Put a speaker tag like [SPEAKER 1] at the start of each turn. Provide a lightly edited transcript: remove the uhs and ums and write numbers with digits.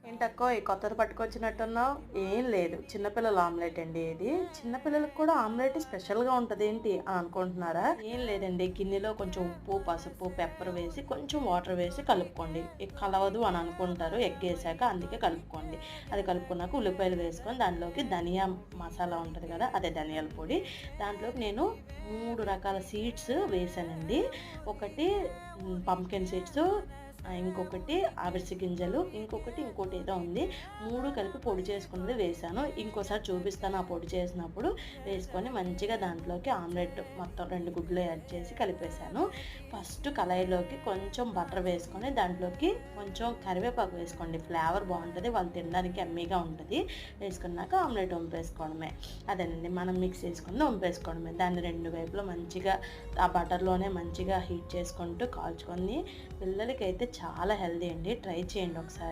[SPEAKER 1] ఏంటక్కో ఈ కొత్తది పట్టుకొచ్చినట్టున్నావు? ఏం లేదు. చిన్నపిల్లల ఆమ్లెట్ అండి ఇది. చిన్నపిల్లలకి కూడా ఆమ్లెట్ స్పెషల్‌గా ఉంటదేంటి అని అనుకుంటున్నారా? ఏం లేదండి. గిన్నెలో కొంచెం ఉప్పు, పసుపు, పెప్పర్ వేసి కొంచెం వాటర్ వేసి కలుపుకోండి. కలవదు అని అనుకుంటారు ఎగ్గేసాక, అందుకే కలుపుకోండి. అది కలుపుకున్నాక ఉల్లిపాయలు వేసుకొని దానిలోకి ధనియా మసాలా ఉంటది కదా! అదే ధనియాల పొడి. దాంట్లోకి నేను 3 రకాల సీడ్స్ వేశానండి. ఒకటి పంప్కిన్ సీడ్స్, ఇంకొకటి అవిసె గింజలు, ఇంకోటేదో ఉంది. 3 కలిపి పొడి చేసుకున్నది వేశాను. ఇంకోసారి చూపిస్తాను ఆ పొడి చేసినప్పుడు. వేసుకొని మంచిగా దాంట్లోకి ఆమ్లెట్ మొత్తం 2 గుడ్లు యాడ్ చేసి కలిపేశాను. ఫస్ట్ కళాయిలోకి కొంచెం బటర్ వేసుకొని దాంట్లోకి కొంచెం కరివేపాకు వేసుకోండి. ఫ్లేవర్ బాగుంటుంది, వాళ్ళు తినడానికి యమ్మీగా ఉంటుంది. వేసుకున్నాక ఆమ్లెట్ వంపేసుకోవడమే. అదేనండి, మనం మిక్స్ చేసుకుని వంపేసుకోవడమే. దాన్ని 2 వైపులా మంచిగా ఆ బటర్లోనే మంచిగా హీట్ చేసుకుంటూ కాల్చుకొని, పిల్లలకైతే చాలా హెల్తీ అండి. ట్రై చేయండి ఒకసారి.